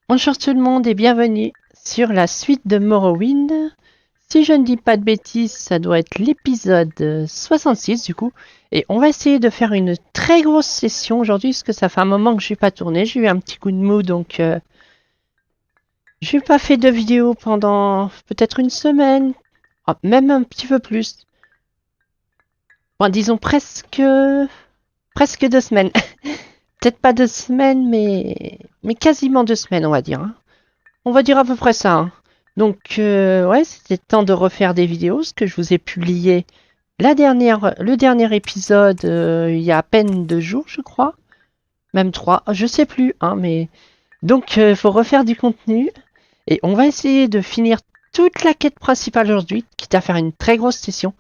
Bonjour tout le monde et bienvenue sur la suite de Morrowind. Si je ne dis pas de bêtises, ça doit être l'épisode 66 du coup. Et on va essayer de faire une très grosse session aujourd'hui parce que ça fait un moment que je n'ai pas tourné. J'ai eu un petit coup de mou donc j'ai pas fait de vidéo pendant peut-être une semaine, même un petit peu plus. Bon, disons presque 2 semaines. Peut-être pas 2 semaines, mais quasiment 2 semaines on va dire. Hein. On va dire à peu près ça. Hein. Donc, ouais, c'était temps de refaire des vidéos, ce que je vous ai publié le dernier épisode il y a à peine 2 jours, je crois. Même 3, je sais plus, hein, mais... Donc, il faut refaire du contenu. Et on va essayer de finir toute la quête principale aujourd'hui, quitte à faire une très grosse session.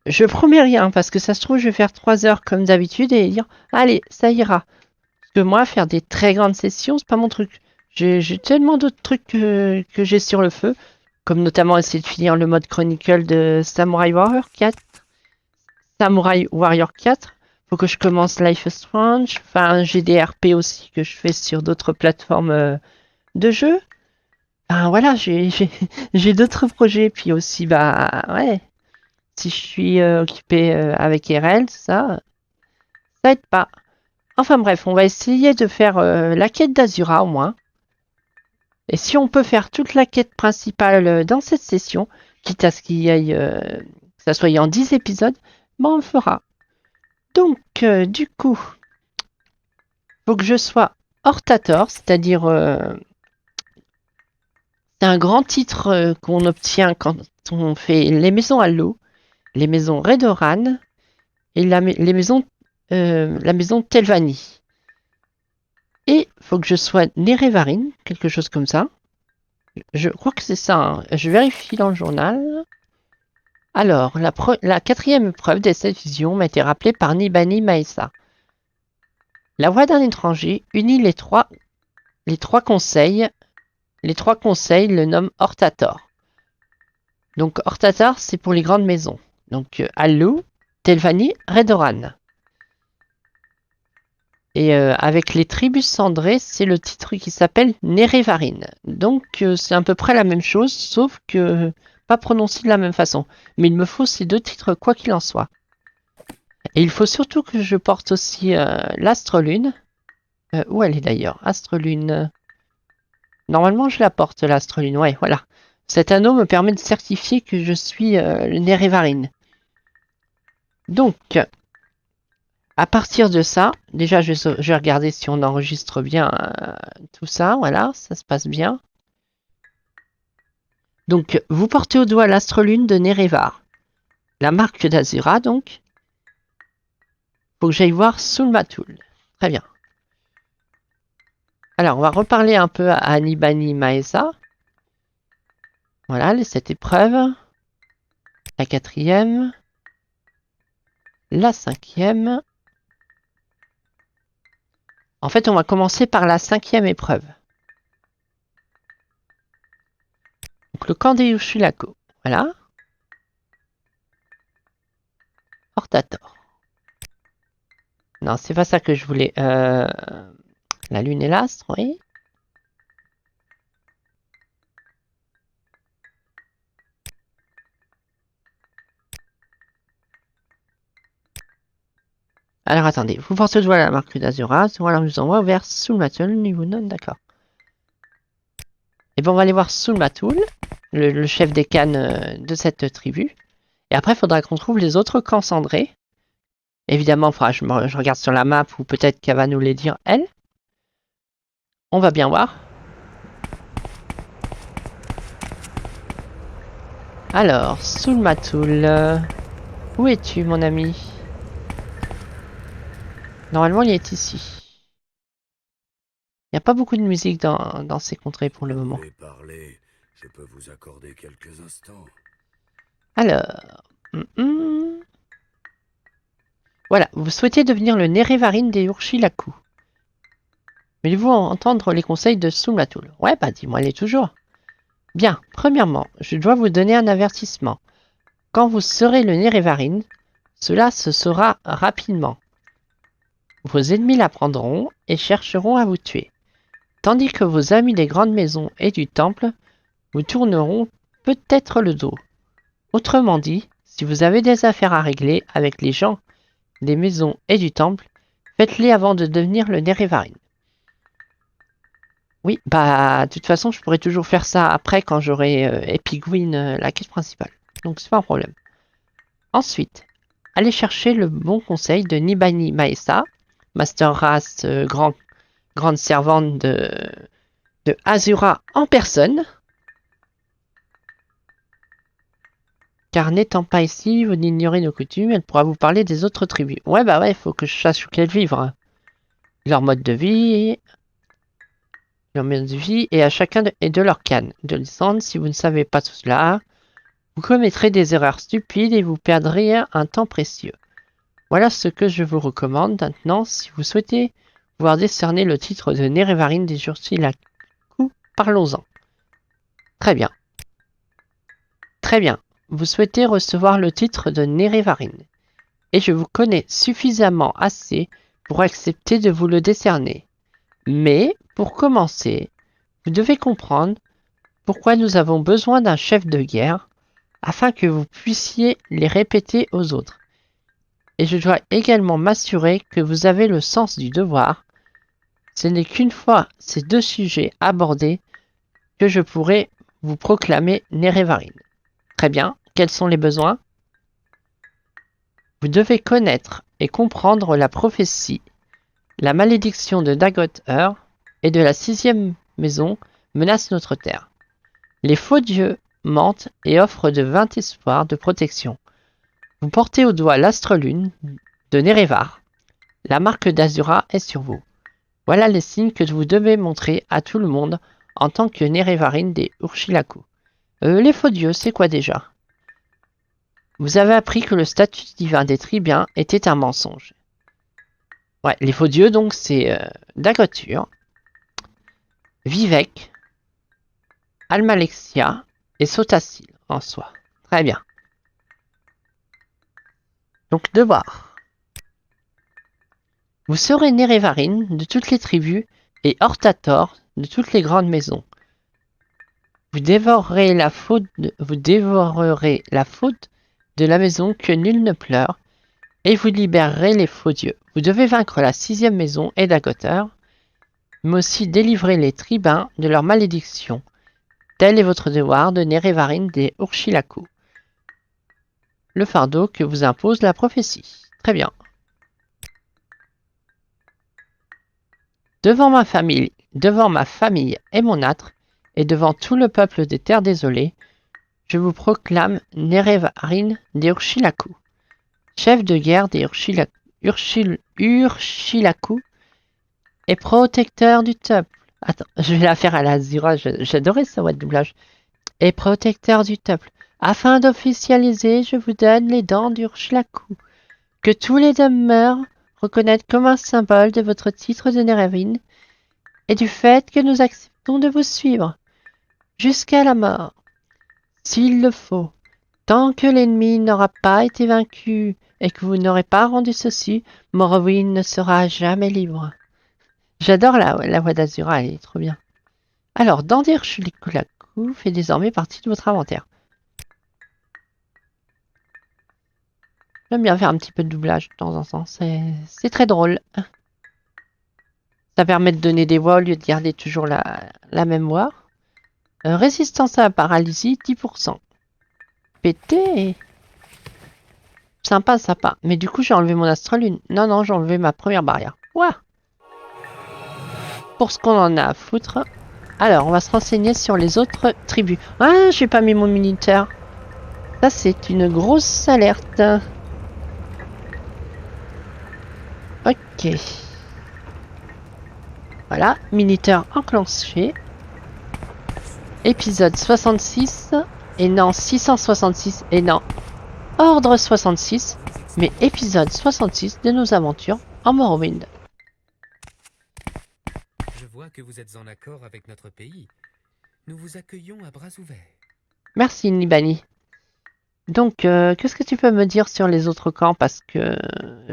Je promets rien, parce que ça se trouve, je vais faire 3 heures comme d'habitude et dire, allez, ça ira. Parce que moi, faire des très grandes sessions, c'est pas mon truc. J'ai tellement d'autres trucs que j'ai sur le feu, comme notamment essayer de finir le mode Chronicle de Samurai Warrior 4. Samurai Warrior 4. Faut que je commence Life is Strange. Enfin, j'ai des RP aussi que je fais sur d'autres plateformes de jeu. Enfin, voilà, j'ai d'autres projets. Puis aussi, bah, ouais, si je suis occupé avec RL, ça aide pas. Enfin bref, on va essayer de faire la quête d'Azura au moins. Et si on peut faire toute la quête principale dans cette session, quitte à ce qu'il y ait, que ça soit en 10 épisodes, ben on le fera. Donc, du coup, faut que je sois Hortator, c'est-à-dire c'est un grand titre qu'on obtient quand on fait les maisons à l'eau, les maisons Redoran et la maison Telvanni. Et faut que je sois Nerevarine, quelque chose comme ça. Je crois que c'est ça. Hein. Je vérifie dans le journal. Alors, la quatrième épreuve de cette vision m'a été rappelée par Nibani Maessa. La voix d'un étranger unit les trois conseils. Les trois conseils le nomment Hortator. Donc, Hortator, c'est pour les grandes maisons. Donc, Allu, Telvanni, Redoran. Et avec les tribus cendrées, c'est le titre qui s'appelle Nerevarine. Donc, c'est à peu près la même chose, sauf que pas prononcé de la même façon. Mais il me faut ces 2 titres, quoi qu'il en soit. Et il faut surtout que je porte aussi l'Astre-Lune. Où elle est d'ailleurs Astre-Lune. Normalement, je la porte, l'Astre-Lune. Ouais, voilà. Cet anneau me permet de certifier que je suis le Nerevarine. Donc, à partir de ça, déjà, je vais regarder si on enregistre bien tout ça. Voilà, ça se passe bien. Donc, vous portez au doigt l'Astre-Lune de Nerevar. La marque d'Azura, donc. Faut que j'aille voir Sulmatul. Très bien. Alors, on va reparler un peu à Nibani Maessa. Voilà, cette épreuve. La quatrième. La cinquième. En fait, on va commencer par la cinquième épreuve. Donc, le camp des Yushilako. Voilà. Hortator. Non, c'est pas ça que je voulais. La lune et l'astre, oui. Alors attendez, vous portez le doigt à la marque d'Azura, voilà, je vous envoie vers Sulmatul, niveau 9, d'accord. Et bon, on va aller voir Sulmatul, le chef des cannes de cette tribu. Et après, il faudra qu'on trouve les autres camps cendrés. Évidemment, je regarde sur la map, ou peut-être qu'elle va nous les dire, elle. On va bien voir. Alors, Sulmatul, où es-tu, mon ami? Normalement, il est ici. Il n'y a pas beaucoup de musique dans ces contrées pour le moment. Parler, je peux vous accorder quelques instants. Alors... Voilà, vous souhaitez devenir le Nerevarine des Urshilaku. Voulez-vous entendre les conseils de Sulmatul? Ouais, bah dis-moi les toujours. Bien, premièrement, je dois vous donner un avertissement. Quand vous serez le Nerevarine, cela se saura rapidement. Vos ennemis l'apprendront et chercheront à vous tuer. tandis que vos amis des grandes maisons et du temple vous tourneront peut-être le dos. Autrement dit, si vous avez des affaires à régler avec les gens des maisons et du temple, faites-les avant de devenir le Nerevarine. Oui, bah, de toute façon, je pourrais toujours faire ça après quand j'aurai Epigwin, la quête principale. Donc, c'est pas un problème. Ensuite, allez chercher le bon conseil de Nibani Maesa, Master Race, grande servante de Azura en personne. Car n'étant pas ici, vous n'ignorez nos coutumes, elle pourra vous parler des autres tribus. Ouais, bah ouais, il faut que je sache où qu'elles vivent. Leur mode de vie, et à chacun de leur canne de descendre. Si vous ne savez pas tout cela, vous commettrez des erreurs stupides et vous perdrez un temps précieux. Voilà ce que je vous recommande maintenant si vous souhaitez pouvoir décerner le titre de Nerevarine des Ursilaku. Parlons-en. Très bien. Très bien. Vous souhaitez recevoir le titre de Nerevarine, et je vous connais suffisamment assez pour accepter de vous le décerner. Mais, pour commencer, vous devez comprendre pourquoi nous avons besoin d'un chef de guerre, afin que vous puissiez les répéter aux autres. Et je dois également m'assurer que vous avez le sens du devoir. Ce n'est qu'une fois ces deux sujets abordés que je pourrai vous proclamer Nerevarine. Très bien, quels sont les besoins? Vous devez connaître et comprendre la prophétie, la malédiction de Dagot-Ur et de la 6e maison menace notre terre. Les faux dieux mentent et offrent de vains espoirs de protection. Vous portez au doigt l'astre-lune de Nerevar. La marque d'Azura est sur vous. Voilà les signes que vous devez montrer à tout le monde en tant que Nerevarine des Urshilaku. Les faux dieux, c'est quoi déjà? Vous avez appris que le statut divin des tribiens était un mensonge. Ouais, les faux dieux, donc, c'est Dagotur, Vivek, Almalexia et Sotasil en soi. Très bien. Donc, devoir. Vous serez Nerevarine de toutes les tribus et Hortator de toutes les grandes maisons. Vous dévorerez la faute de la maison que nul ne pleure, et vous libérerez les faux dieux. Vous devez vaincre la 6e maison et Dagoteur, mais aussi délivrer les tribuns de leur malédiction. Tel est votre devoir de Nerevarine des Urshilaku. Le fardeau que vous impose la prophétie. Très bien. Devant ma famille et mon âtre, et devant tout le peuple des terres désolées, je vous proclame Nerevarine des Urshilaku, chef de guerre des Urshilaku et protecteur du peuple. Attends, je vais la faire à la Zira, j'adorais ça, ouais, doublage. Et protecteur du peuple. Afin d'officialiser, je vous donne les dents d'Urshilaku, que tous les demeures reconnaissent comme un symbole de votre titre de Nerevarine et du fait que nous acceptons de vous suivre jusqu'à la mort, s'il le faut. Tant que l'ennemi n'aura pas été vaincu et que vous n'aurez pas rendu ceci, Morrowind ne sera jamais libre. J'adore la voix d'Azura, elle est trop bien. Alors, Dandir Shulikulaku fait désormais partie de votre inventaire. J'aime bien faire un petit peu de doublage de temps en temps, c'est très drôle. Ça permet de donner des voix au lieu de garder toujours la même voix. Résistance à la paralysie, 10%. Pété. Sympa, sympa. Mais du coup, j'ai enlevé mon astrolune. Non, j'ai enlevé ma première barrière. Ouah. Pour ce qu'on en a à foutre. Alors, on va se renseigner sur les autres tribus. Ah, j'ai pas mis mon minuteur. Ça, c'est une grosse alerte. Ok. Voilà, minuteur enclenché. Épisode 66. Et non, 666. Et non, Ordre 66. Mais épisode 66 de nos aventures en Morrowind. Je vois que vous êtes en accord avec notre pays. Nous vous accueillons à bras ouverts. Merci Nibani. Donc, qu'est-ce que tu peux me dire sur les autres camps? Parce que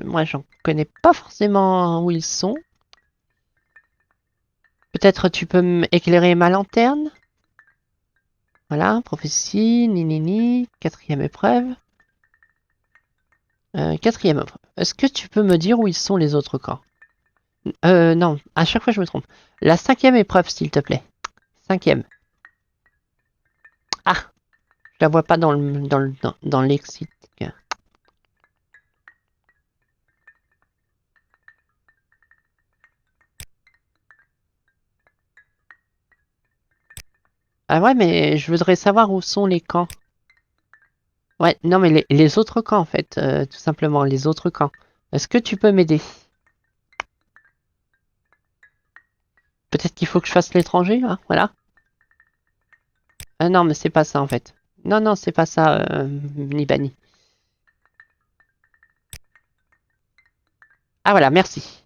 moi, j'en connais pas forcément où ils sont. Peut-être tu peux m'éclairer ma lanterne? Voilà, prophétie, ni, quatrième épreuve. Quatrième épreuve. Est-ce que tu peux me dire où ils sont les autres camps? Non, à chaque fois je me trompe. La cinquième épreuve, s'il te plaît. Cinquième. Ah, je la vois pas dans le lexique. Ah ouais, mais je voudrais savoir où sont les camps. Ouais, non, mais les autres camps, en fait, tout simplement, les autres camps. Est-ce que tu peux m'aider? Peut-être qu'il faut que je fasse l'étranger, là, voilà. Non, mais c'est pas ça, en fait. Non, non, c'est pas ça, Nibani. Ah voilà, merci.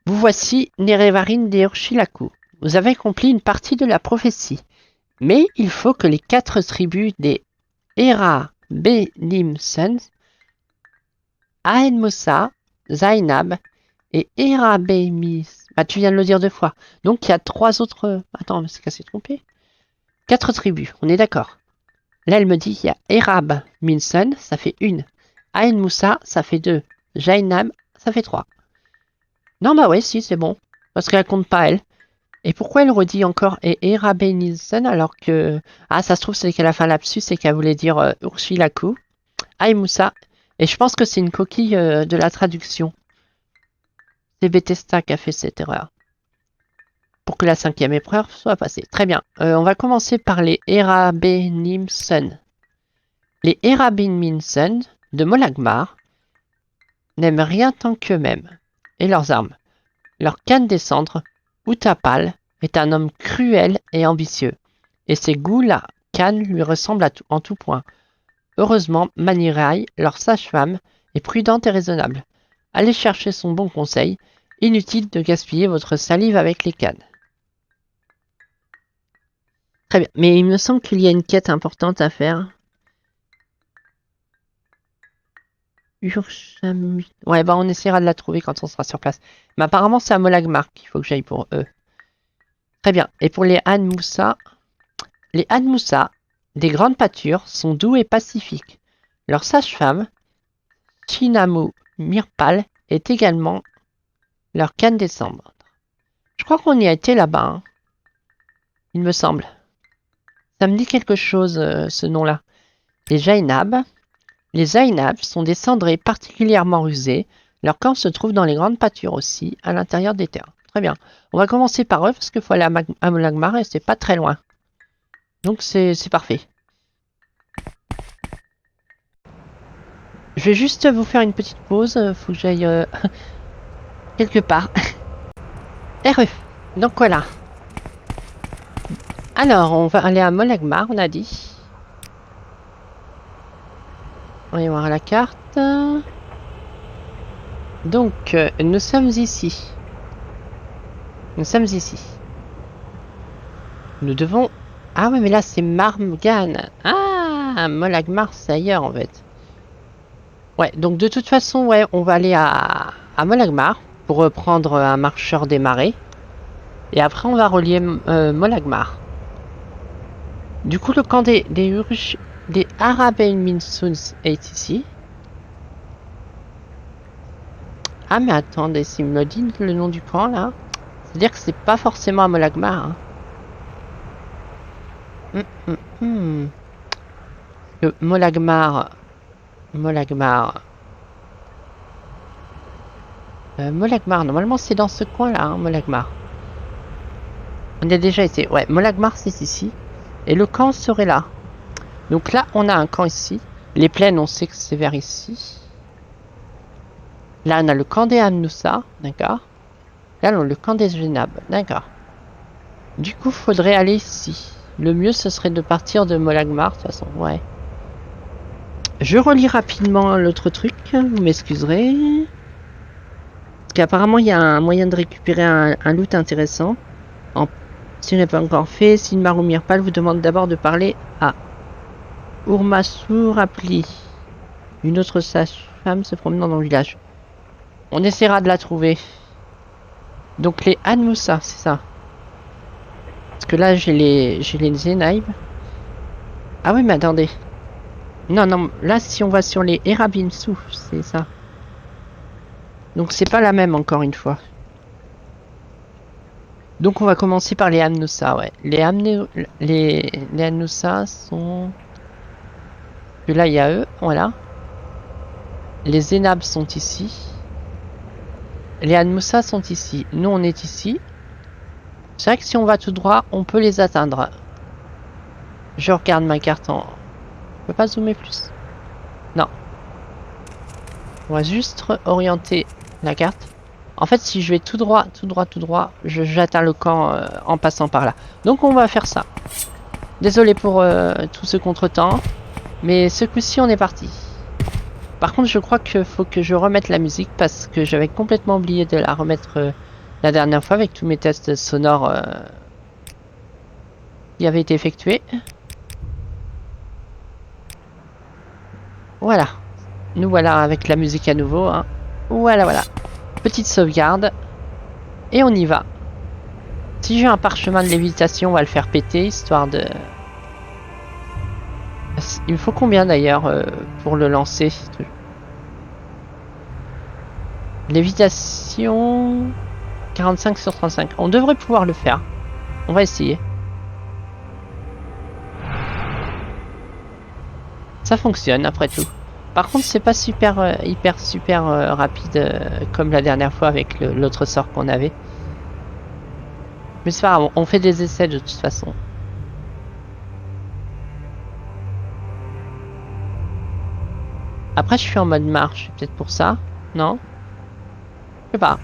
Vous voici, Nerevarine des Urshilaku. Vous avez accompli une partie de la prophétie. Mais il faut que les 4 tribus des Hera Benim Sons, Aen Moussa, Zainab et Hera Bemis. Ah, tu viens de le dire 2 fois. Donc il y a 3 autres. Attends, mais c'est qu'elle s'est trompée. 4 tribus, on est d'accord. Là, elle me dit il y a Erab Minson, ça fait 1. Aen Moussa, ça fait 2. Zainab, ça fait 3. Non, bah ouais, si, c'est bon. Parce qu'elle compte pas, elle. Et pourquoi elle redit encore et Hera Benison alors que... Ah, ça se trouve, c'est qu'elle a fait un lapsus et qu'elle voulait dire Urshilaku. Aen Moussa. Et je pense que c'est une coquille de la traduction. C'est Bethesda qui a fait cette erreur. Pour que la 5e épreuve soit passée. Très bien. On va commencer par les Erabenimson. Les Erabenimson de Molagmar n'aiment rien tant qu'eux-mêmes et leurs armes. Leur canne des cendres, Utapal, est un homme cruel et ambitieux. Et ses goûts, la canne lui ressemble en tout point. Heureusement, Manirai, leur sage-femme, est prudente et raisonnable. Allez chercher son bon conseil. Inutile de gaspiller votre salive avec les cannes. Très bien, mais il me semble qu'il y a une quête importante à faire. Urchamut. Ouais, bah on essaiera de la trouver quand on sera sur place. Mais apparemment, c'est à Molagmar qu'il faut que j'aille pour eux. Très bien. Et pour les Aen Moussa, des grandes pâtures, sont doux et pacifiques. Leur sage-femme, Chinamu Mirpal, est également leur canne des cendres. Je crois qu'on y a été là-bas, hein. Il me semble. Ça me dit quelque chose, ce nom-là. Les Zainab sont des cendrés particulièrement rusés. Leur camp se trouve dans les grandes pâtures aussi, à l'intérieur des terres. Très bien. On va commencer par eux, parce qu'il faut aller à Molagmar et c'est pas très loin. Donc c'est parfait. Je vais juste vous faire une petite pause. Faut que j'aille quelque part. RE. Donc voilà. Alors, on va aller à Molagmar, on a dit. On va voir la carte. Donc, nous sommes ici. Nous sommes ici. Nous devons... Ah ouais, mais là, c'est Marmgan. Ah, Molagmar, c'est ailleurs, en fait. Ouais, donc de toute façon, ouais, on va aller à Molagmar pour reprendre un marcheur des marais. Et après, on va relier Molagmar. Du coup, le camp des Arabenminsuns est ici. Ah, mais attendez, s'il me dit le nom du camp, là, c'est-à-dire que c'est pas forcément à Molagmar. Hein. Molagmar, normalement c'est dans ce coin-là, hein, Molagmar. On y a déjà été. Ouais, Molagmar c'est ici. Et le camp serait là. Donc là, on a un camp ici. Les plaines, on sait que c'est vers ici. Là, on a le camp des Amnoussa, d'accord. Là, on a le camp des Genab, d'accord. Du coup, faudrait aller ici. Le mieux, ce serait de partir de Molagmar, de toute façon, ouais. Je relis rapidement l'autre truc, vous m'excuserez. Parce qu'apparemment, il y a un moyen de récupérer un loot intéressant. Si ce n'est pas encore fait, Sinmar ou Mirpal vous demande d'abord de parler à Urmasur Apli, une autre sage-femme se promenant dans le village. On essaiera de la trouver. Donc les Anmusa, c'est ça. Parce que là, j'ai les Zenaib. Ah oui, mais attendez. Non, non, là, si on va sur les Erabinsu, c'est ça. Donc c'est pas la même, encore une fois. Donc on va commencer par les Amnusa, ouais. Les Amnusa sont... Que là, il y a eux, voilà. Les Zénab sont ici. Les Anmusa sont ici. Nous, on est ici. C'est vrai que si on va tout droit, on peut les atteindre. Je regarde ma carte en... Je peux pas zoomer plus. Non. On va juste orienter la carte. En fait, si je vais tout droit, j'atteins le camp en passant par là. Donc on va faire ça. Désolé pour tout ce contretemps. Mais ce coup-ci, on est parti. Par contre, je crois qu'il faut que je remette la musique parce que j'avais complètement oublié de la remettre la dernière fois avec tous mes tests sonores qui avaient été effectués. Voilà. Nous voilà avec la musique à nouveau. Hein. Voilà, voilà. Petite sauvegarde. Et on y va. Si j'ai un parchemin de lévitation, on va le faire péter, histoire de... Il me faut combien d'ailleurs pour le lancer? Lévitation... 45 sur 35. On devrait pouvoir le faire. On va essayer. Ça fonctionne après tout. Par contre, c'est pas super, super rapide comme la dernière fois avec l'autre sort qu'on avait. Mais c'est pas grave, on fait des essais de toute façon. Après, je suis en mode marche, peut-être pour ça. Non? Je sais pas.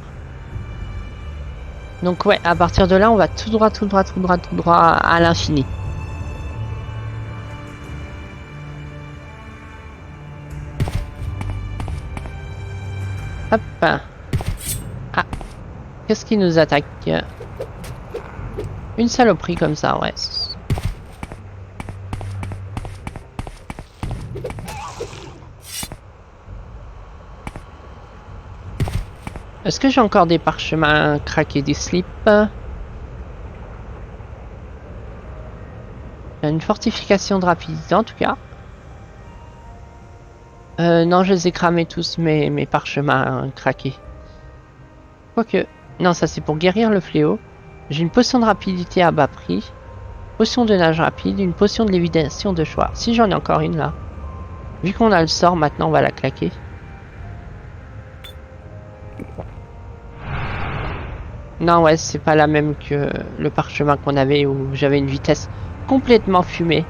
Donc ouais, à partir de là, on va tout droit à l'infini. Hop. Ah. Qu'est-ce qui nous attaque? Une saloperie comme ça, ouais. Est-ce que j'ai encore des parchemins craqués des slips? Une fortification de rapidité en tout cas. Non, je les ai cramés tous mes parchemins craqués. Quoique... Non, ça c'est pour guérir le fléau. J'ai une potion de rapidité à bas prix. Potion de nage rapide, une potion de lévitation de choix. Si j'en ai encore une là. Vu qu'on a le sort, maintenant on va la claquer. Non, ouais, c'est pas la même que le parchemin qu'on avait où j'avais une vitesse complètement fumée.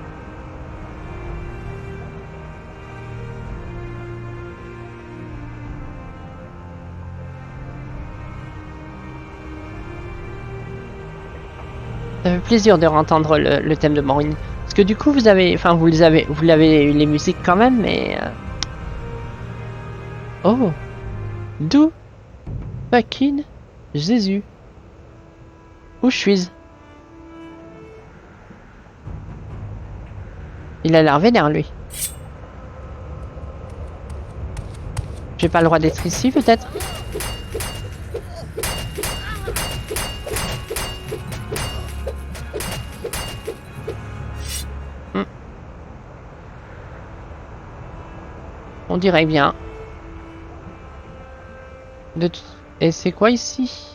Ça fait plaisir de entendre le thème de Morrowind. Parce que du coup, vous avez... Enfin, vous l'avez eu les musiques quand même, mais... Oh! D'où fucking Jésus? Où je suis? Il a l'air vénère, lui. J'ai pas le droit d'être ici, peut-être? On dirait bien. Et c'est quoi ici?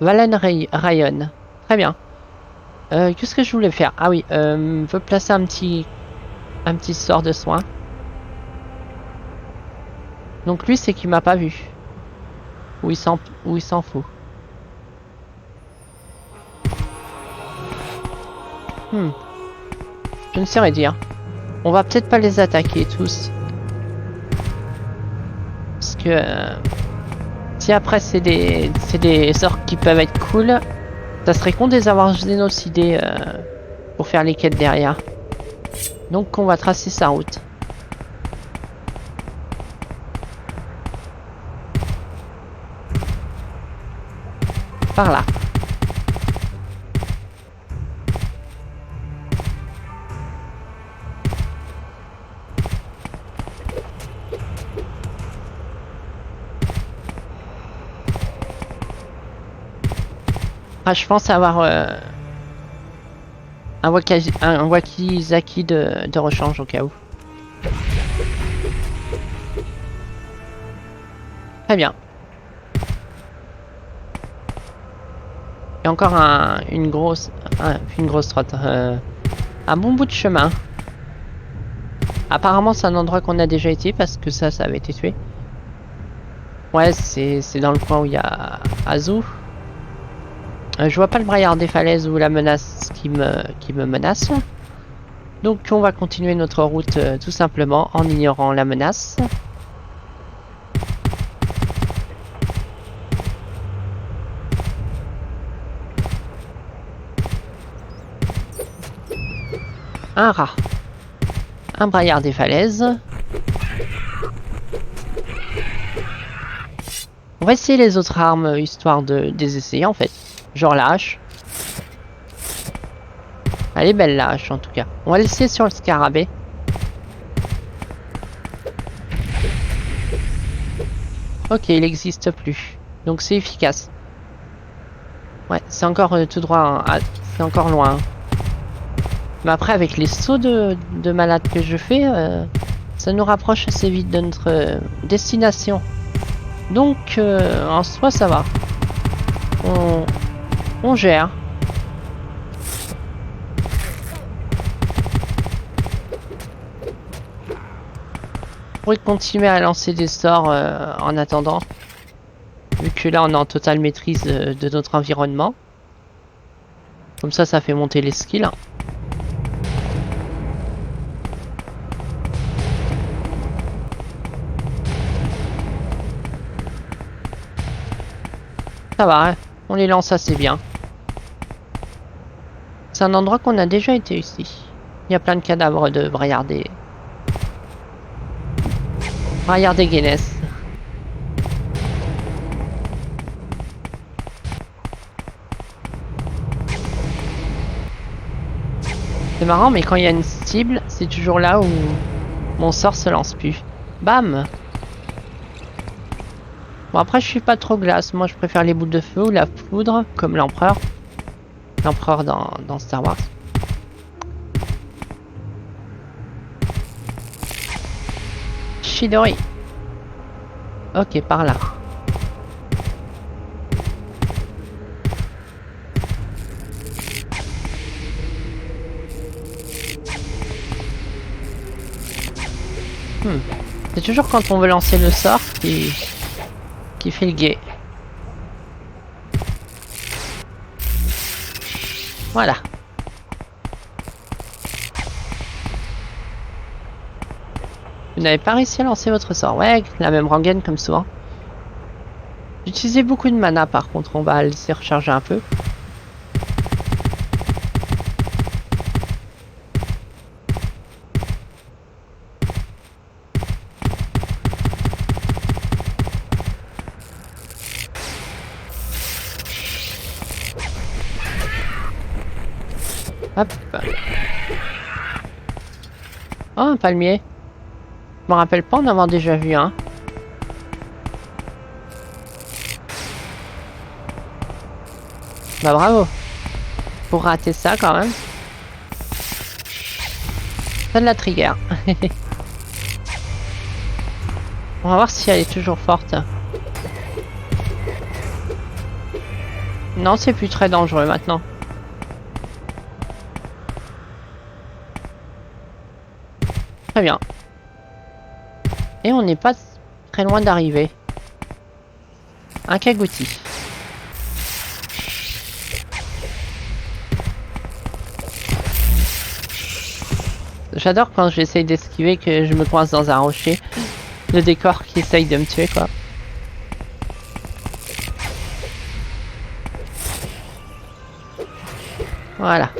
Valen Rayon. Très bien. Qu'est-ce que je voulais faire? Ah oui, je veux placer un petit sort de soin. Donc lui, c'est qu'il m'a pas vu. Ou il s'en fout. Je ne saurais dire. On va peut-être pas les attaquer tous. Parce que si après c'est des sorts qui peuvent être cool, ça serait con de les avoir génocidés pour faire les quêtes derrière. Donc on va tracer sa route. Par là. Ah, je pense avoir un Wakizaki de rechange au cas où. Très bien. Et encore une grosse trotte. Un bon bout de chemin. Apparemment, c'est un endroit qu'on a déjà été parce que ça avait été tué. Ouais, c'est dans le coin où il y a Azu. Je vois pas le braillard des falaises ou la menace qui me menace. Donc on va continuer notre route tout simplement en ignorant la menace. Un rat. Un braillard des falaises. On va essayer les autres armes histoire de les essayer en fait. Genre la hache. Elle est belle la hache en tout cas. On va laisser sur le scarabée. Ok, il n'existe plus. Donc c'est efficace. Ouais, c'est encore tout droit. Hein. C'est encore loin. Hein. Mais après, avec les sauts de malade que je fais, ça nous rapproche assez vite de notre destination. Donc, en soi, ça va. On gère. On pourrait continuer à lancer des sorts en attendant. Vu que là, on est en totale maîtrise de notre environnement. Comme ça fait monter les skills. Ça va, hein, on les lance assez bien. C'est un endroit qu'on a déjà été ici. Il y a plein de cadavres de braillardés. Braillardés Guinness. C'est marrant, mais quand il y a une cible, c'est toujours là où mon sort se lance plus. Bam! Bon, après, je suis pas trop glace. Moi, je préfère les boules de feu ou la poudre, comme l'empereur. L'empereur dans Star Wars. Chidori. Ok, par là. C'est toujours quand on veut lancer le sort qui fait le guet. Voilà. Vous n'avez pas réussi à lancer votre sort. Ouais, la même rengaine comme souvent. J'utilisais beaucoup de mana par contre, on va laisser recharger un peu. Hop. Oh, un palmier. Je me rappelle pas en avoir déjà vu un. Bah bravo. Pour rater ça quand même. Ça de la trigger. On va voir si elle est toujours forte. Non, c'est plus très dangereux maintenant. Très bien. Et on n'est pas très loin d'arriver. Un Kagouti. J'adore quand j'essaye d'esquiver que je me coince dans un rocher. Le décor qui essaye de me tuer quoi. Voilà.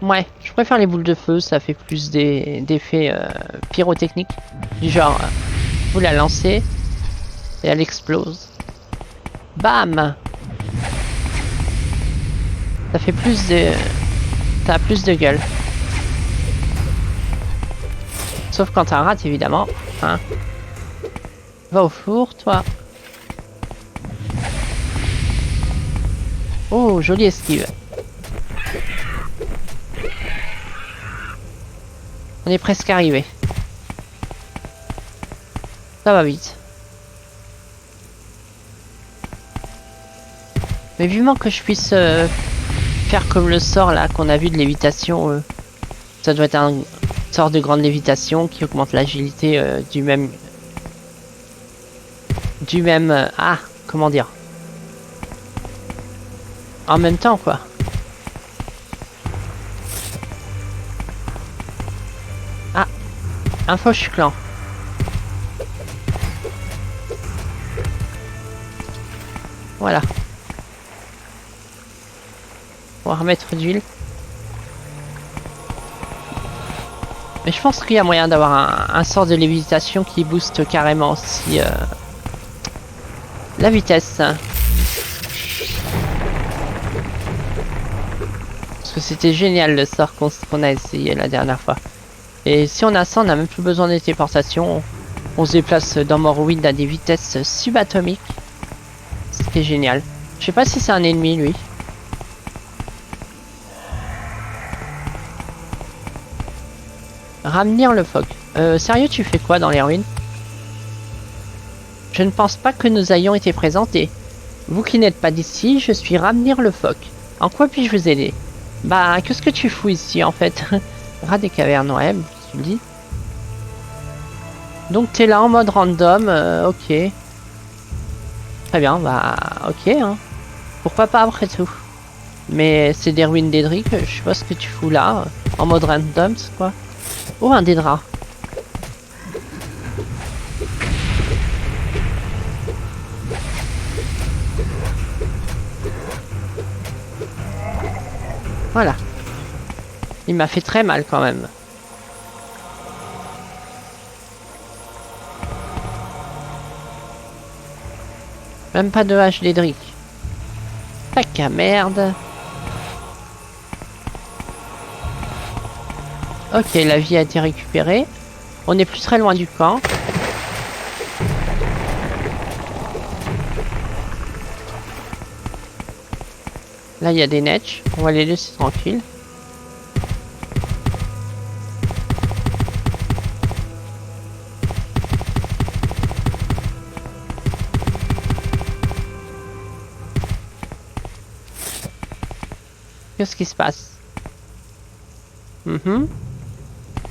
Ouais, je préfère les boules de feu, ça fait plus d'effets pyrotechniques. Du genre, vous la lancez et elle explose. Bam! Ça fait plus de... Ça a plus de gueule. Sauf quand t'as un rat, évidemment. Hein. Va au four, toi. Oh, jolie esquive. On est presque arrivé. Ça va vite. Mais vivement que je puisse faire comme le sort là qu'on a vu de lévitation. Ça doit être un sort de grande lévitation qui augmente l'agilité du même... ah, comment dire? En même temps, quoi. Ah, un fauche clan. Voilà. On va remettre d'huile. Mais je pense qu'il y a moyen d'avoir un sort de lévitation qui booste carrément aussi la vitesse. Parce que c'était génial le sort qu'on a essayé la dernière fois. Et si on a ça, on n'a même plus besoin de téléportation. On se déplace dans Morrowind à des vitesses subatomiques. C'était génial. Je sais pas si c'est un ennemi lui. Ramener le phoque. Sérieux, tu fais quoi dans les ruines? Je ne pense pas que nous ayons été présentés. Vous qui n'êtes pas d'ici, je suis Ramnir le phoque. En quoi puis-je vous aider? Bah, qu'est-ce que tu fous ici en fait? Rat des cavernes, ouais, tu le dis. Donc t'es là en mode random, ok. Très bien, bah, ok, hein. Pourquoi pas après tout. Mais c'est des ruines d'Edric, je sais pas ce que tu fous là, en mode random, quoi. Oh, un Daedra. Voilà. Il m'a fait très mal quand même. Même pas de hache d'Edric. Tac à merde. Ok, la vie a été récupérée. On n'est plus très loin du camp. Là, il y a des netch. On va les laisser tranquilles. Qu'est-ce qui se passe?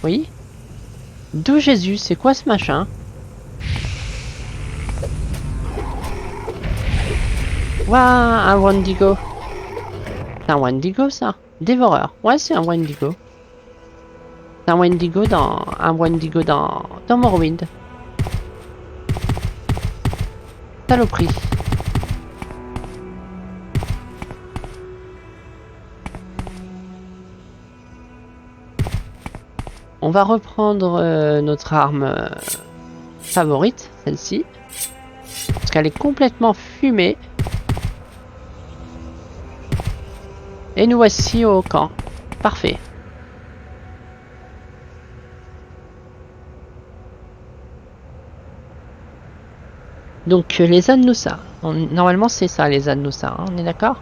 Oui. D'où Jésus? C'est quoi ce machin? Waouh, un Wendigo. C'est un Wendigo ça? Dévoreur. Ouais, c'est un Wendigo. C'est un Wendigo dans Morrowind. Saloperie. On va reprendre notre arme favorite, celle-ci. Parce qu'elle est complètement fumée. Et nous voici au camp. Parfait. Donc les Annusa. Normalement c'est ça les Annusa, hein, on est d'accord?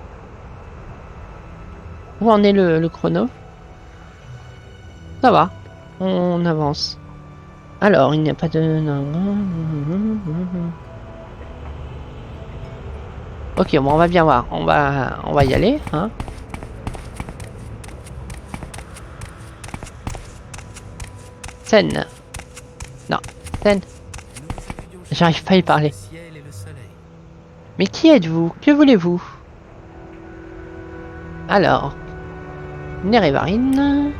Où en est le chrono? Ça va. On avance. Alors, il n'y a pas de... Ok, bon, on va bien voir. On va y aller, hein. Scène. Non, scène. J'arrive pas à y parler. Mais qui êtes-vous? Que voulez-vous? Alors, Nerevarine.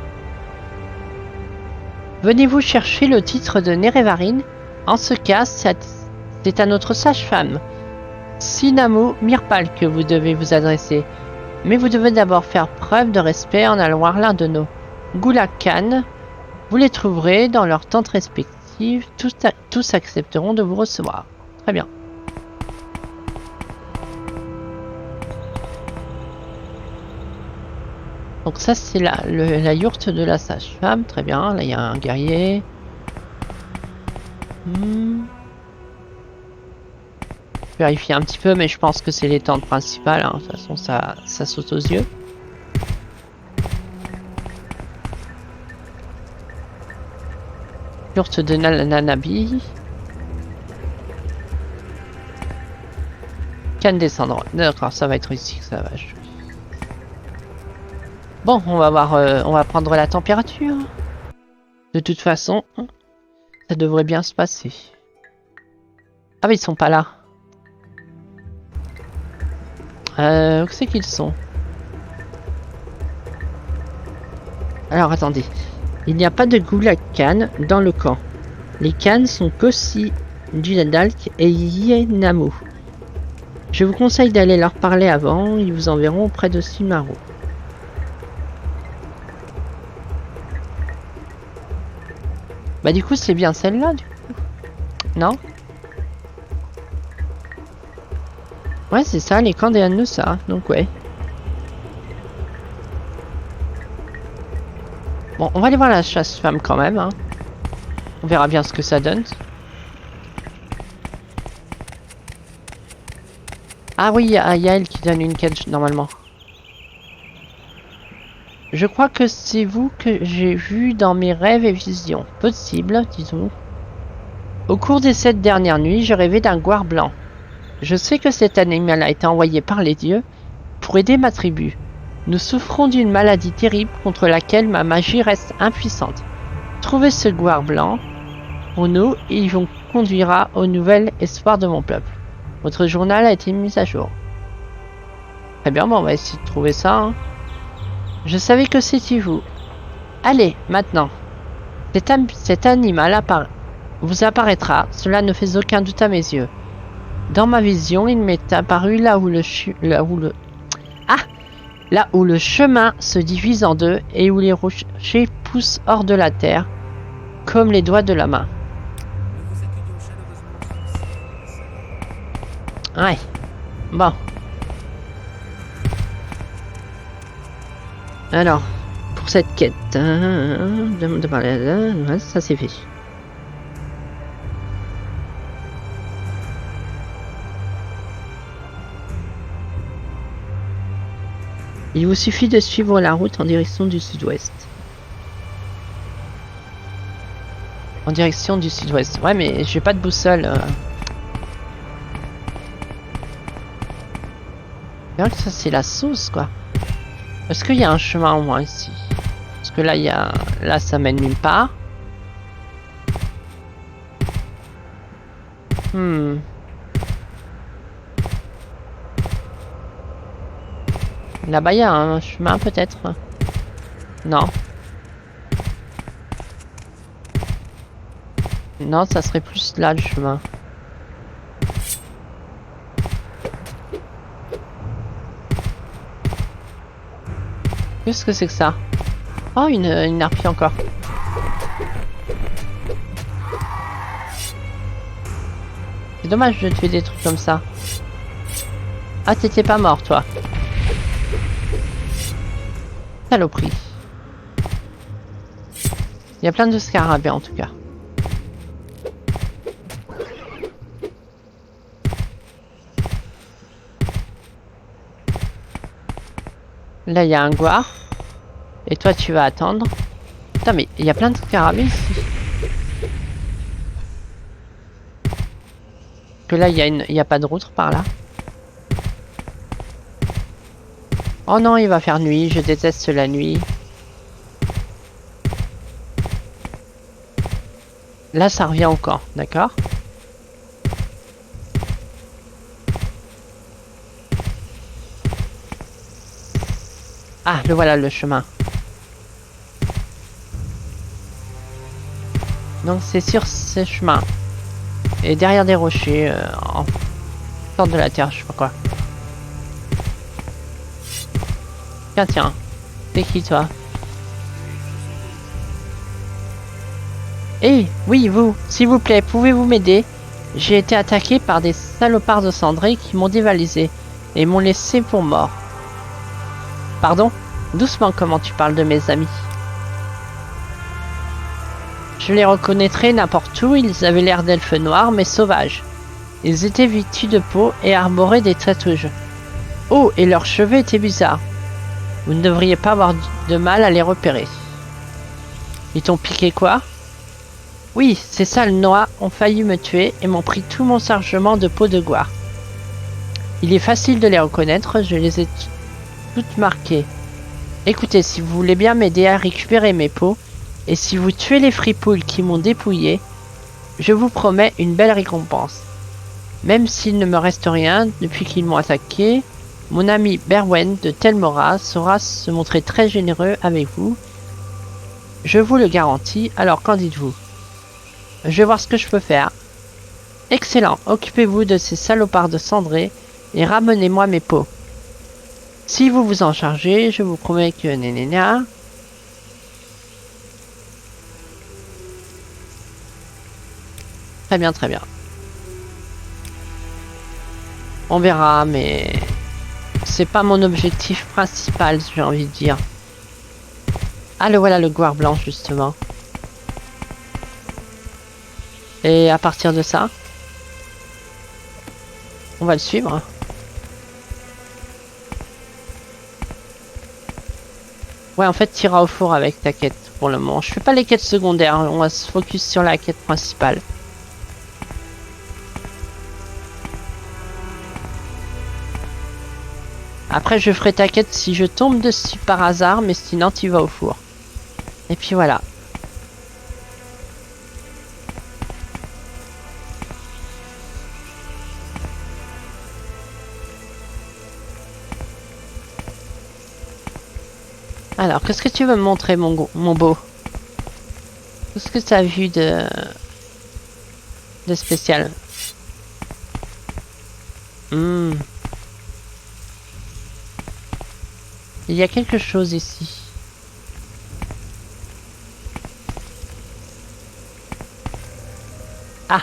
Venez-vous chercher le titre de Nerevarine? En ce cas, c'est à notre sage-femme, Sinamu Mirpal, que vous devez vous adresser. Mais vous devez d'abord faire preuve de respect en allant voir l'un de nos Gulak-Khan. Vous les trouverez dans leurs tentes respectives. Tous accepteront de vous recevoir. Très bien. Donc ça c'est la yourte de la sage-femme, très bien, là il y a un guerrier. vérifier un petit peu, mais je pense que c'est les tentes principales. Hein. De toute façon, ça saute aux yeux. Yourte de Nanabi. Canne descendre. D'accord, ça va être ici que ça va. Bon, on va voir, on va prendre la température. De toute façon, ça devrait bien se passer. Ah mais ils sont pas là. Où c'est qu'ils sont? Alors attendez. Il n'y a pas de Gulak Khan dans le camp. Les Khans sont Kosi, Dudalk et Yenamu. Je vous conseille d'aller leur parler avant, ils vous enverront auprès de Silmarou. Bah du coup c'est bien celle-là du coup. Non? Ouais c'est ça, les camps des Annusa, donc ouais. Bon, on va aller voir la chasse-femme quand même. Hein. On verra bien ce que ça donne. Ah oui, il y a elle qui donne une quête normalement. Je crois que c'est vous que j'ai vu dans mes rêves et visions. Possible, disons. Au cours des 7 dernières nuits, je rêvais d'un gouar blanc. Je sais que cet animal a été envoyé par les dieux pour aider ma tribu. Nous souffrons d'une maladie terrible contre laquelle ma magie reste impuissante. Trouvez ce gouar blanc pour nous et il vous conduira au nouvel espoir de mon peuple. Votre journal a été mis à jour. Très bien, bon, on va essayer de trouver ça. Hein. Je savais que c'était vous. Allez, maintenant. Cet animal vous apparaîtra. Cela ne fait aucun doute à mes yeux. Dans ma vision, il m'est apparu là où le chemin se divise en deux et où les rochers poussent hors de la terre, comme les doigts de la main. Ouais. Bon. Alors, pour cette quête, ça c'est fait. Il vous suffit de suivre la route en direction du sud-ouest. En direction du sud-ouest. Ouais, mais j'ai pas de boussole. Que ça c'est la sauce quoi. Est-ce qu'il y a un chemin au moins ici? Parce que là il y a. Là ça mène nulle part. Là-bas il y a un chemin peut-être. Non. Non, ça serait plus là le chemin. Qu'est-ce que c'est que ça? Oh, une harpie encore. C'est dommage de tuer des trucs comme ça. Ah, t'étais pas mort, toi. Saloperie. Il y a plein de scarabées en tout cas. Là, il y a un gouar. Et toi, tu vas attendre. Putain, mais il y a plein de scarabées ici. Que là, il y a pas de route par là. Oh non, il va faire nuit. Je déteste la nuit. Là, ça revient au camp, d'accord? Ah, le voilà le chemin. Donc c'est sur ce chemin. Et derrière des rochers, en sorte de la terre, je sais pas quoi. Tiens, tiens. T'es qui toi? Eh, oui, vous, s'il vous plaît, pouvez-vous m'aider? J'ai été attaqué par des salopards de cendrés qui m'ont dévalisé et m'ont laissé pour mort. Pardon? Doucement, comment tu parles de mes amis? Je les reconnaîtrais n'importe où, ils avaient l'air d'elfes noirs, mais sauvages. Ils étaient vêtus de peau et arboraient des tatouages. Oh, et leurs cheveux étaient bizarres. Vous ne devriez pas avoir de mal à les repérer. Ils t'ont piqué quoi? Oui, ces sales noix ont failli me tuer et m'ont pris tout mon chargement de peau de goire. Il est facile de les reconnaître, je les ai toutes marquées. Écoutez, si vous voulez bien m'aider à récupérer mes peaux, et si vous tuez les fripouilles qui m'ont dépouillé, je vous promets une belle récompense. Même s'il ne me reste rien depuis qu'ils m'ont attaqué, mon ami Berwen de Telmora saura se montrer très généreux avec vous. Je vous le garantis, alors qu'en dites-vous? Je vais voir ce que je peux faire. Excellent, occupez-vous de ces salopards de cendrés et ramenez-moi mes peaux. Si vous vous en chargez, je vous promets que nénéna. Très bien, très bien. On verra, mais c'est pas mon objectif principal, j'ai envie de dire. Ah, le voilà, le goire blanc, justement. Et à partir de ça, on va le suivre. Ouais, en fait, t'iras au four avec ta quête pour le moment. Je fais pas les quêtes secondaires, on va se focus sur la quête principale. Après, je ferai ta quête si je tombe dessus par hasard, mais sinon, tu vas au four. Et puis voilà. Alors, qu'est-ce que tu veux me montrer, mon beau? Qu'est-ce que tu as vu de spécial? Il y a quelque chose ici. Ah.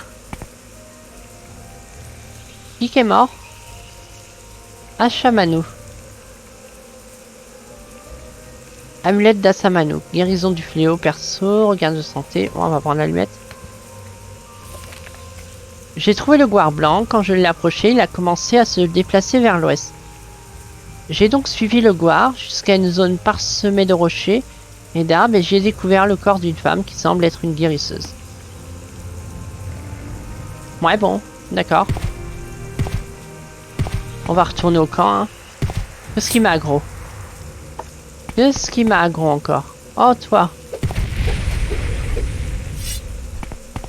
Qui est mort? Ashamanu. Amulette d'Assamanu. Guérison du fléau, perso, regain de santé. Bon, on va prendre l'allumette. J'ai trouvé le goire blanc. Quand je l'ai approché, il a commencé à se déplacer vers l'ouest. J'ai donc suivi le goire jusqu'à une zone parsemée de rochers et d'arbres et j'ai découvert le corps d'une femme qui semble être une guérisseuse. Ouais, bon, d'accord. On va retourner au camp. Hein. Qu'est-ce qui m'a aggro? Qu'est-ce qui m'a aggro encore? Oh, toi.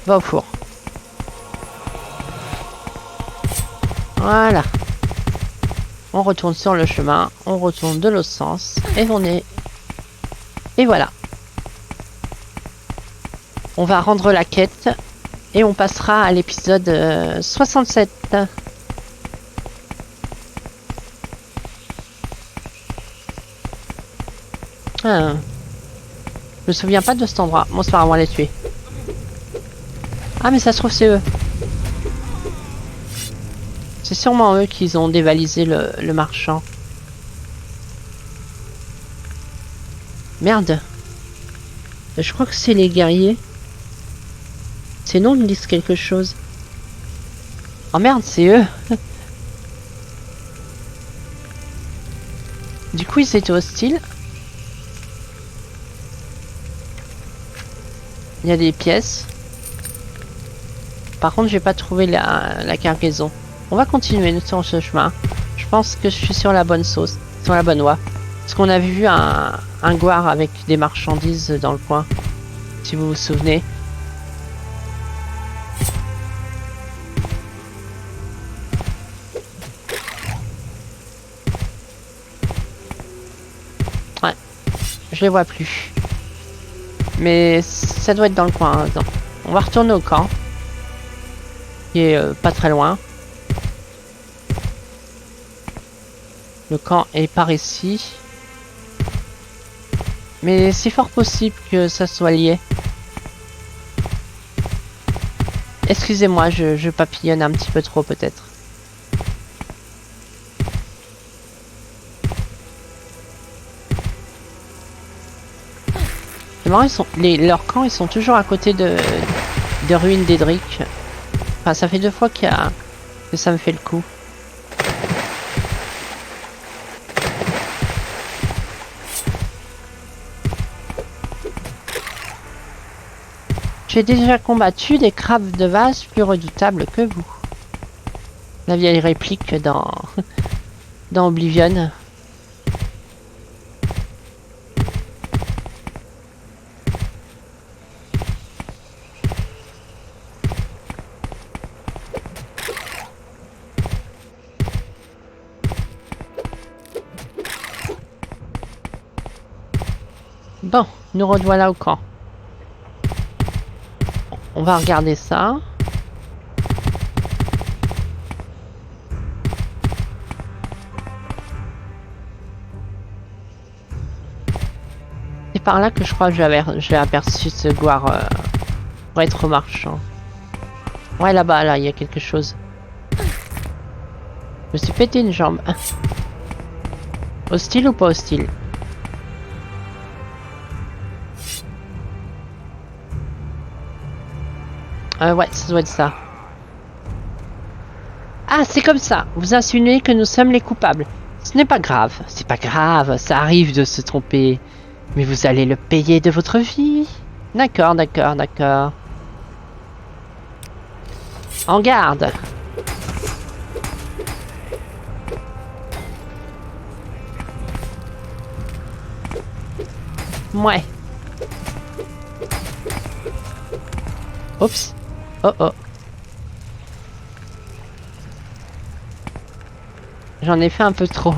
Va au four. Voilà. On retourne sur le chemin, on retourne de l'autre sens, et on est... Et voilà. On va rendre la quête, et on passera à l'épisode 67. Ah. Je me souviens pas de cet endroit. Bon, c'est pas grave, on va les tuer. Ah, mais ça se trouve, c'est eux. C'est sûrement eux qui ont dévalisé le marchand. Merde. Je crois que c'est les guerriers. Ces noms me disent quelque chose. Oh merde, c'est eux. Du coup, ils étaient hostiles. Il y a des pièces. Par contre, j'ai pas trouvé la cargaison. On va continuer sur ce chemin. Je pense que je suis sur la bonne sauce, sur la bonne voie. Parce qu'on a vu un goire avec des marchandises dans le coin. Si vous vous souvenez. Ouais. Je les vois plus. Mais ça doit être dans le coin. Hein. On va retourner au camp. Qui est pas très loin. Le camp est par ici. Mais c'est fort possible que ça soit lié. Excusez-moi, je papillonne un petit peu trop peut-être. C'est marrant, leurs camps ils sont toujours à côté de ruines d'Edric. Enfin, ça fait 2 fois qu'il y a que ça me fait le coup. J'ai déjà combattu des crabes de vase plus redoutables que vous. La vieille réplique dans, dans Oblivion. Bon, nous revoilà au camp. On va regarder ça. C'est par là que je crois que j'ai aperçu ce Guar pour être marchand. Ouais, là-bas, là, il y a quelque chose. Je me suis pété une jambe. Hostile ou pas hostile? Ouais, ça doit être ça. Ah, c'est comme ça. Vous insinuez que nous sommes les coupables. Ce n'est pas grave. C'est pas grave. Ça arrive de se tromper. Mais vous allez le payer de votre vie. D'accord, d'accord, d'accord. En garde. Ouais. Oups. Oh oh. J'en ai fait un peu trop.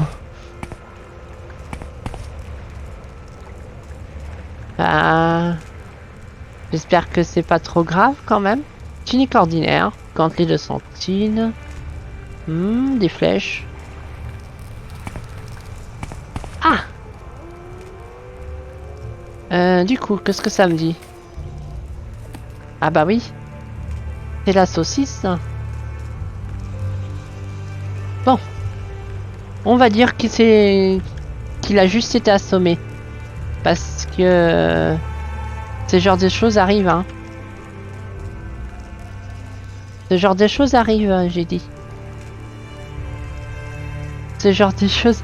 J'espère que c'est pas trop grave quand même. Tunique ordinaire, gantelet de sentine. Des flèches. Ah! Du coup, qu'est-ce que ça me dit? Ah bah oui. C'est la saucisse. Bon. On va dire qu'il a juste été assommé. Parce que ce genre de choses arrivent, hein. Ce genre de choses arrivent, j'ai dit. Ce genre de choses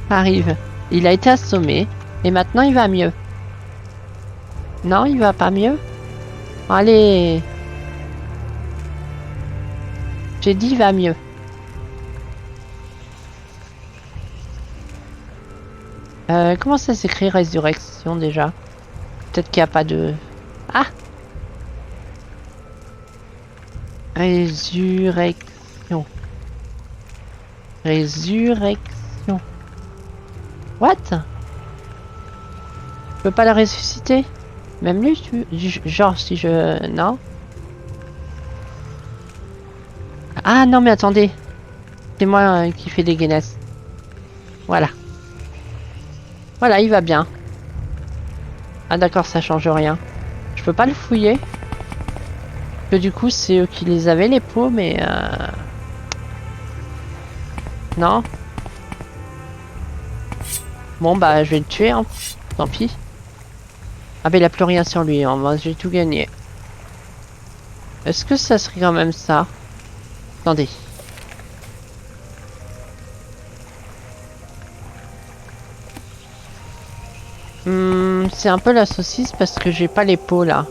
arrivent. Il a été assommé et maintenant il va mieux. Non, il va pas mieux. Allez. J'ai dit il va mieux. Comment ça s'écrit résurrection déjà? Peut-être qu'il n'y a pas de... Ah! Résurrection. Résurrection. What? Je peux pas la ressusciter? Même lui, genre si je... Non? Ah non mais attendez. C'est moi qui fais des guinesses. Voilà. Voilà, il va bien. Ah d'accord, ça change rien. Je peux pas le fouiller. Que du coup, c'est eux qui les avaient, les pots, mais... Non. Bon, bah, je vais le tuer, hein. Tant pis. Ah, bah, il a plus rien sur lui, hein. Moi, j'ai tout gagné. Est-ce que ça serait quand même ça? Attendez. C'est un peu la saucisse parce que j'ai pas les pots là.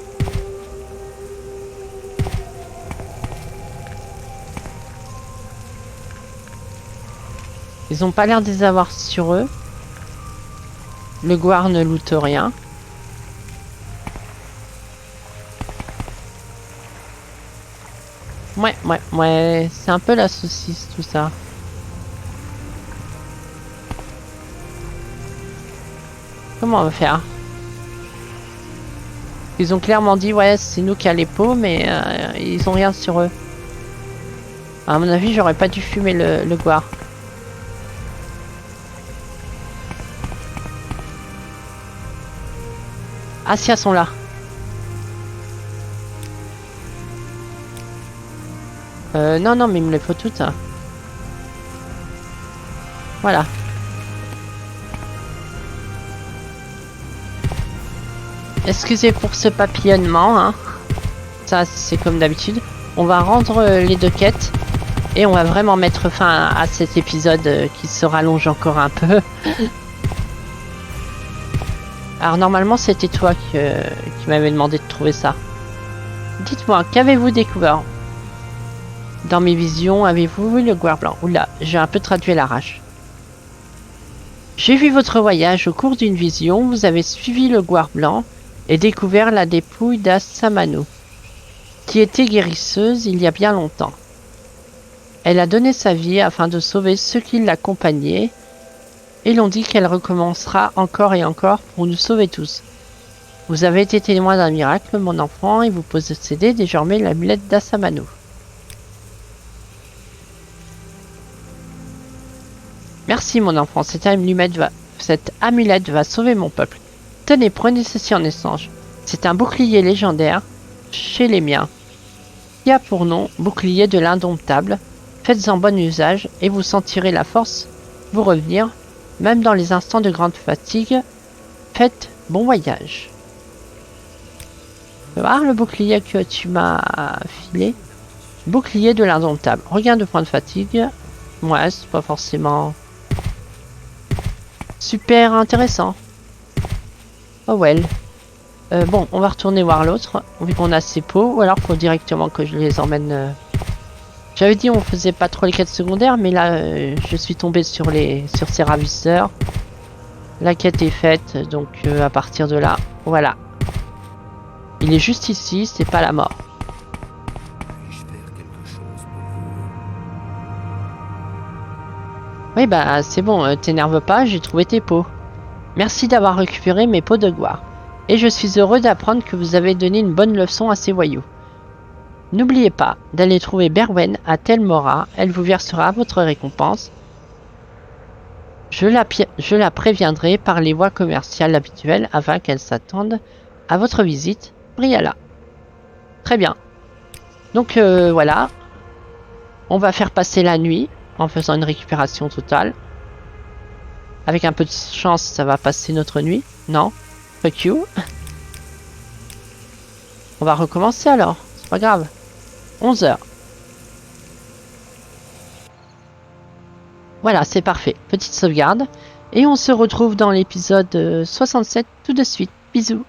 Ils ont pas l'air de les avoir sur eux. Le Guar ne loot rien. Ouais. C'est un peu la saucisse tout ça. Comment on va faire? Ils ont clairement dit ouais c'est nous qui a les pots mais ils ont rien sur eux. À mon avis j'aurais pas dû fumer le Guar. Ah si elles sont là. Non mais il me les faut toutes. Hein. Voilà. Excusez pour ce papillonnement, hein. Ça c'est comme d'habitude. On va rendre les deux quêtes. Et on va vraiment mettre fin à cet épisode qui se rallonge encore un peu. Alors normalement c'était toi qui m'avais demandé de trouver ça. Dites-moi, qu'avez-vous découvert? Dans mes visions, avez-vous vu le Guar blanc? Oula, j'ai un peu traduit à l'arrache. J'ai vu votre voyage au cours d'une vision. Vous avez suivi le Guar blanc et découvert la dépouille d'Assamano, qui était guérisseuse il y a bien longtemps. Elle a donné sa vie afin de sauver ceux qui l'accompagnaient, et l'on dit qu'elle recommencera encore et encore pour nous sauver tous. Vous avez été témoin d'un miracle, mon enfant, et vous possédez désormais l'amulette d'Assamano. Merci, mon enfant, cette amulette va sauver mon peuple. Tenez, prenez ceci en échange. C'est un bouclier légendaire chez les miens, qui a pour nom bouclier de l'indomptable. Faites-en bon usage et vous sentirez la force vous revenir, même dans les instants de grande fatigue. Faites bon voyage. Tu vas voir le bouclier que tu m'as filé. Bouclier de l'indomptable. Regain de point de fatigue. Ouais, c'est pas forcément super intéressant. Oh well. Bon, on va retourner voir l'autre, vu qu'on a ses pots, ou alors faut directement que je les emmène... J'avais dit on faisait pas trop les quêtes secondaires, mais là je suis tombé sur ces ravisseurs. La quête est faite, donc à partir de là, voilà. Il est juste ici, c'est pas la mort. Puis-je faire quelque chose pour vous? Oui bah c'est bon, t'énerve pas, j'ai trouvé tes pots. Merci d'avoir récupéré mes pots de gloire. Et je suis heureux d'apprendre que vous avez donné une bonne leçon à ces voyous. N'oubliez pas d'aller trouver Berwen à Tel Mora, elle vous versera votre récompense. Je la préviendrai par les voies commerciales habituelles afin qu'elle s'attende à votre visite. Briala. Très bien. Donc voilà. On va faire passer la nuit en faisant une récupération totale. Avec un peu de chance, ça va passer notre nuit. Non. Fuck you. On va recommencer alors. C'est pas grave. 11 h. Voilà, c'est parfait. Petite sauvegarde. Et on se retrouve dans l'épisode 67 tout de suite. Bisous.